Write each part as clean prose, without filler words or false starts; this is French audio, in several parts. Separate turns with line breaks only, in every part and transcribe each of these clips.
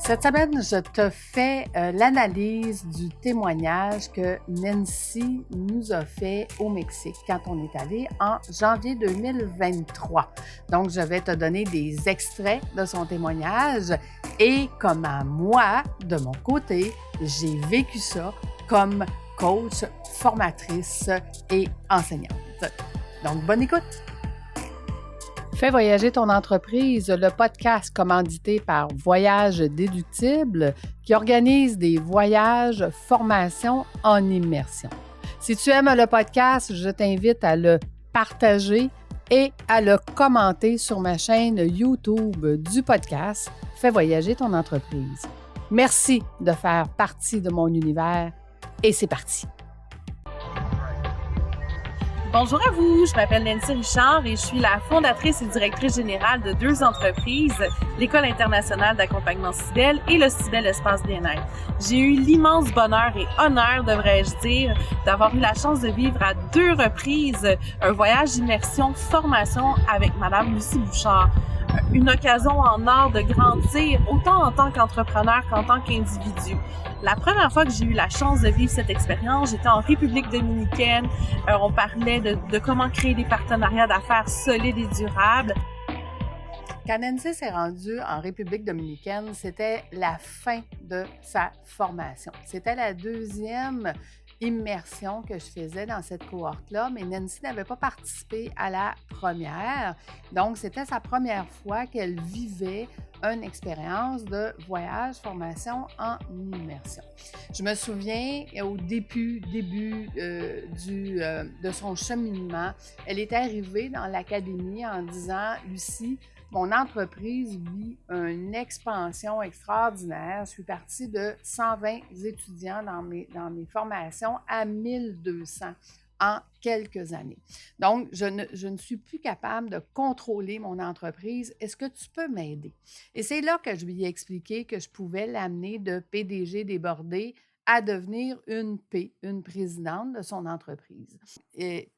Cette semaine, je te fais l'analyse du témoignage que Nancy nous a fait au Mexique quand on est allé en janvier 2023. Donc, je vais te donner des extraits de son témoignage et comment moi, de mon côté, j'ai vécu ça comme coach, formatrice et enseignante. Donc, bonne écoute! Fais voyager ton entreprise, le podcast commandité par Voyage Déductible qui organise des voyages, formations en immersion. Si tu aimes le podcast, je t'invite à le partager et à le commenter sur ma chaîne YouTube du podcast Fais voyager ton entreprise. Merci de faire partie de mon univers et c'est parti!
Bonjour à vous, je m'appelle Nancy Richard et je suis la fondatrice et directrice générale de deux entreprises, l'École internationale d'accompagnement Cybelle et le Cybelle Espace Bien-être. J'ai eu l'immense bonheur et honneur, devrais-je dire, d'avoir eu la chance de vivre à 2 reprises un voyage d'immersion formation avec Madame Lucie Bouchard. Une occasion en or de grandir autant en tant qu'entrepreneur qu'en tant qu'individu. La première fois que j'ai eu la chance de vivre cette expérience, j'étais en République dominicaine. On parlait de comment créer des partenariats d'affaires solides et durables.
Quand Nancy s'est rendue en République dominicaine, c'était la fin de sa formation. C'était la 2e immersion que je faisais dans cette cohorte-là, mais Nancy n'avait pas participé à la première. Donc, c'était sa première fois qu'elle vivait une expérience de voyage, formation en immersion. Je me souviens, au début de son cheminement, elle était arrivée dans l'académie en disant « Lucie, mon entreprise vit une expansion extraordinaire. Je suis partie de 120 étudiants dans mes formations à 1200 en quelques années. Donc, je ne suis plus capable de contrôler mon entreprise. Est-ce que tu peux m'aider? » Et c'est là que je lui ai expliqué que je pouvais l'amener de PDG débordé à devenir une présidente de son entreprise. Et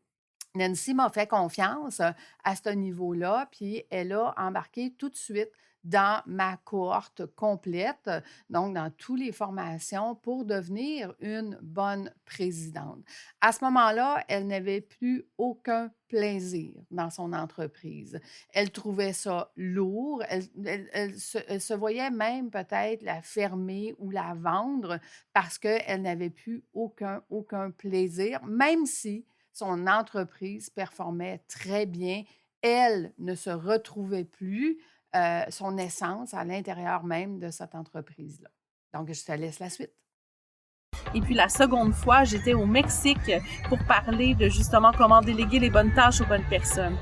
Nancy m'a fait confiance à ce niveau-là, puis elle a embarqué tout de suite dans ma cohorte complète, donc dans toutes les formations pour devenir une bonne présidente. À ce moment-là, elle n'avait plus aucun plaisir dans son entreprise. Elle trouvait ça lourd, elle se voyait même peut-être la fermer ou la vendre parce qu'elle n'avait plus aucun plaisir, même si son entreprise performait très bien. Elle ne se retrouvait plus son essence à l'intérieur même de cette entreprise-là. Donc, je te laisse la suite.
Et puis la seconde fois, j'étais au Mexique pour parler de justement comment déléguer les bonnes tâches aux bonnes personnes.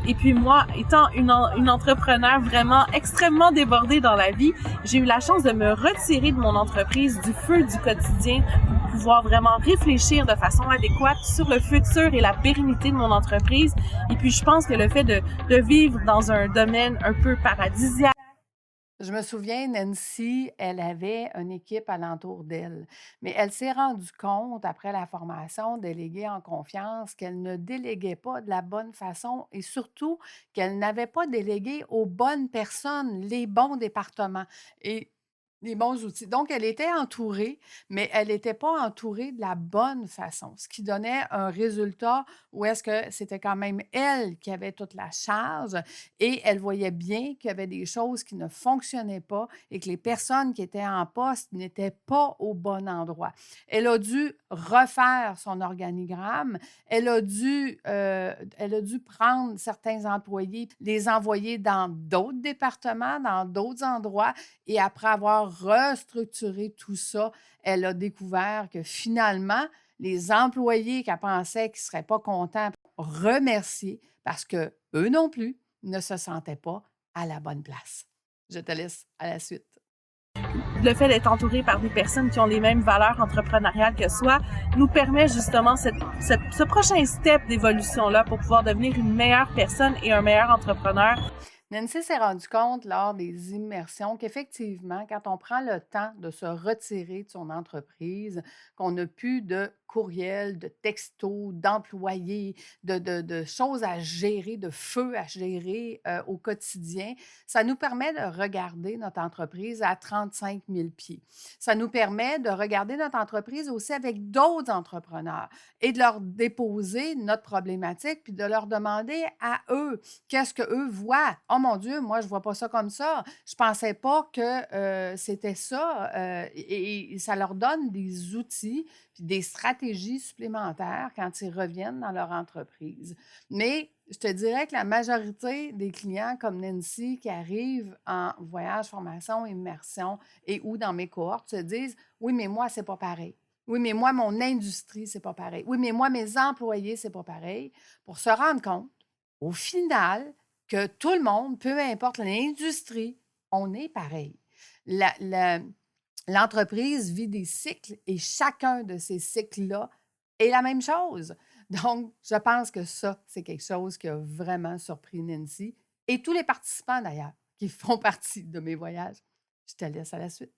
Et puis moi, étant une entrepreneur vraiment extrêmement débordée dans la vie, j'ai eu la chance de me retirer de mon entreprise du feu du quotidien pour pouvoir vraiment réfléchir de façon adéquate sur le futur et la pérennité de mon entreprise. Et puis je pense que le fait de vivre dans un domaine un peu paradisiaque.
Je me souviens, Nancy, elle avait une équipe alentour d'elle, mais elle s'est rendue compte, après la formation déléguée en confiance, qu'elle ne déléguait pas de la bonne façon et surtout qu'elle n'avait pas délégué aux bonnes personnes, les bons départements et les bons outils. Donc, elle était entourée, mais elle n'était pas entourée de la bonne façon, ce qui donnait un résultat où est-ce que c'était quand même elle qui avait toute la charge et elle voyait bien qu'il y avait des choses qui ne fonctionnaient pas et que les personnes qui étaient en poste n'étaient pas au bon endroit. Elle a dû refaire son organigramme. Elle a dû prendre certains employés, les envoyer dans d'autres départements, dans d'autres endroits. Et après avoir restructuré tout ça, elle a découvert que finalement, les employés qu'elle pensait qu'ils ne seraient pas contents remercier parce qu'eux non plus ne se sentaient pas à la bonne place. Je te laisse à la suite.
Le fait d'être entouré par des personnes qui ont les mêmes valeurs entrepreneuriales que soi nous permet justement ce prochain step d'évolution-là pour pouvoir devenir une meilleure personne et un meilleur entrepreneur.
Nancy s'est rendue compte lors des immersions qu'effectivement, quand on prend le temps de se retirer de son entreprise, qu'on n'a plus de courriels, de textos, d'employés, de choses à gérer, de feux à gérer au quotidien. Ça nous permet de regarder notre entreprise à 35 000 pieds. Ça nous permet de regarder notre entreprise aussi avec d'autres entrepreneurs et de leur déposer notre problématique, puis de leur demander à eux qu'est-ce qu'eux voient. Oh mon Dieu, moi, je ne vois pas ça comme ça. Je ne pensais pas que c'était ça. Et ça leur donne des outils puis des stratégies supplémentaires quand ils reviennent dans leur entreprise. Mais je te dirais que la majorité des clients comme Nancy qui arrivent en voyage, formation, immersion et ou dans mes cohortes se disent « Oui, mais moi, c'est pas pareil. Oui, mais moi, mon industrie, c'est pas pareil. Oui, mais moi, mes employés, c'est pas pareil. » Pour se rendre compte, au final, que tout le monde, peu importe l'industrie, on est pareil. L'entreprise vit des cycles et chacun de ces cycles-là est la même chose. Donc, je pense que ça, c'est quelque chose qui a vraiment surpris Nancy et tous les participants d'ailleurs qui font partie de mes voyages. Je te laisse à la suite.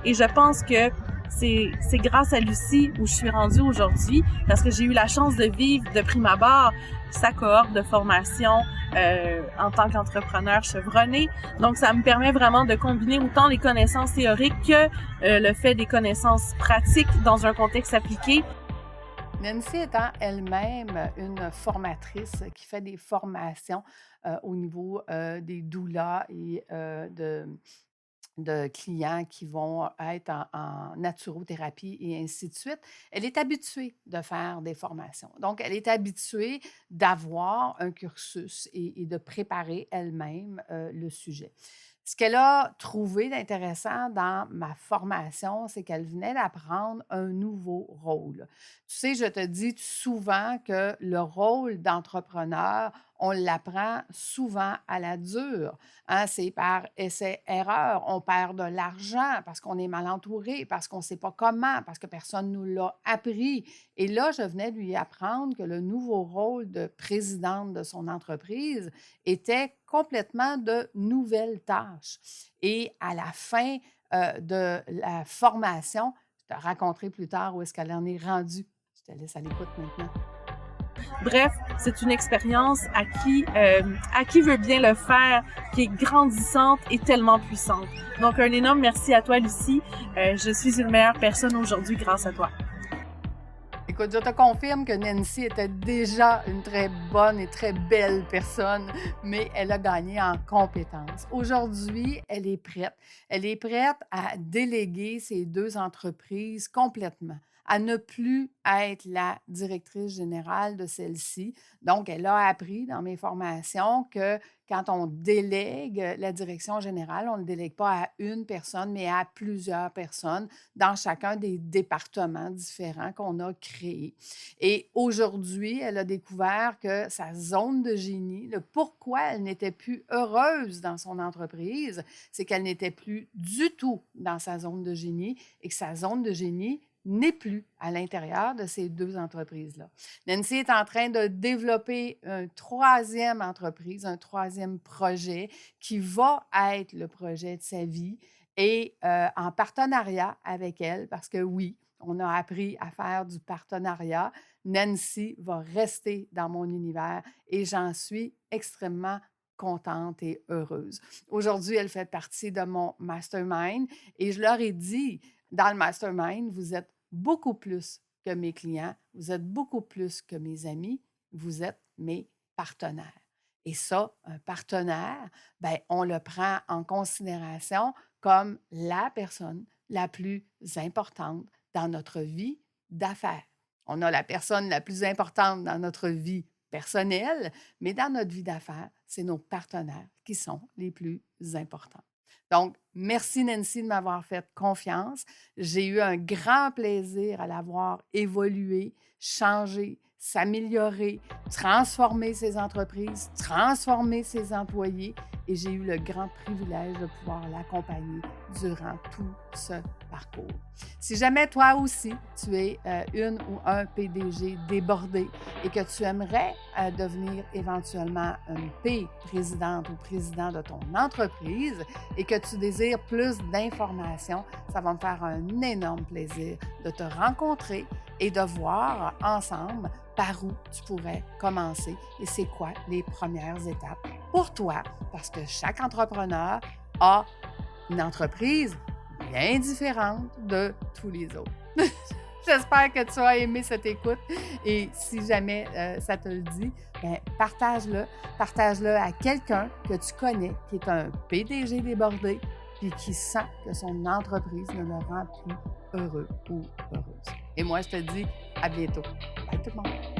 Et je pense que c'est grâce à Lucie où je suis rendue aujourd'hui parce que j'ai eu la chance de vivre de prime abord sa cohorte de formation en tant qu'entrepreneur chevronné. Donc, ça me permet vraiment de combiner autant les connaissances théoriques que le fait des connaissances pratiques dans un contexte appliqué.
Nancy étant elle-même une formatrice qui fait des formations au niveau des doulas et de clients qui vont être en naturothérapie et ainsi de suite, elle est habituée de faire des formations. Donc, elle est habituée d'avoir un cursus et de préparer elle-même le sujet. Ce qu'elle a trouvé d'intéressant dans ma formation, c'est qu'elle venait d'apprendre un nouveau rôle. Tu sais, je te dis souvent que le rôle d'entrepreneur, on l'apprend souvent à la dure. Hein, c'est par essai-erreur. On perd de l'argent parce qu'on est mal entouré, parce qu'on ne sait pas comment, parce que personne ne nous l'a appris. Et là, je venais de lui apprendre que le nouveau rôle de présidente de son entreprise était complètement de nouvelles tâches. Et à la fin de la formation, je te raconterai plus tard où est-ce qu'elle en est rendue. Je te laisse à l'écoute maintenant.
Bref, c'est une expérience à qui veut bien le faire, qui est grandissante et tellement puissante. Donc, un énorme merci à toi, Lucie. Je suis une meilleure personne aujourd'hui grâce à toi.
Écoute, je te confirme que Nancy était déjà une très bonne et très belle personne, mais elle a gagné en compétences. Aujourd'hui, elle est prête. Elle est prête à déléguer ses 2 entreprises complètement, à ne plus être la directrice générale de celle-ci. Donc, elle a appris dans mes formations que quand on délègue la direction générale, on ne le délègue pas à une personne, mais à plusieurs personnes dans chacun des départements différents qu'on a créés. Et aujourd'hui, elle a découvert que sa zone de génie, le pourquoi elle n'était plus heureuse dans son entreprise, c'est qu'elle n'était plus du tout dans sa zone de génie et que sa zone de génie n'est plus à l'intérieur de ces 2 entreprises-là. Nancy est en train de développer une 3e entreprise, un 3e projet qui va être le projet de sa vie et en partenariat avec elle, parce que oui, on a appris à faire du partenariat. Nancy va rester dans mon univers et j'en suis extrêmement contente et heureuse. Aujourd'hui, elle fait partie de mon mastermind et je leur ai dit, dans le mastermind, vous êtes beaucoup plus que mes clients, vous êtes beaucoup plus que mes amis, vous êtes mes partenaires. Et ça, un partenaire, bien, on le prend en considération comme la personne la plus importante dans notre vie d'affaires. On a la personne la plus importante dans notre vie personnelle, mais dans notre vie d'affaires, c'est nos partenaires qui sont les plus importants. Donc, merci Nancy de m'avoir fait confiance. J'ai eu un grand plaisir à l'avoir évolué, changé, s'améliorer, transformer ses entreprises, transformer ses employés. Et j'ai eu le grand privilège de pouvoir l'accompagner durant tout ce parcours. Si jamais toi aussi, tu es une ou un PDG débordé et que tu aimerais devenir éventuellement une présidente ou président de ton entreprise et que tu désires plus d'informations, ça va me faire un énorme plaisir de te rencontrer et de voir ensemble par où tu pourrais commencer et c'est quoi les premières étapes pour toi, parce que chaque entrepreneur a une entreprise bien différente de tous les autres. J'espère que tu as aimé cette écoute et si jamais ça te le dit, bien, partage-le à quelqu'un que tu connais qui est un PDG débordé et qui sent que son entreprise ne le rend plus heureux ou heureuse. Et moi, je te dis à bientôt. Bye tout le monde!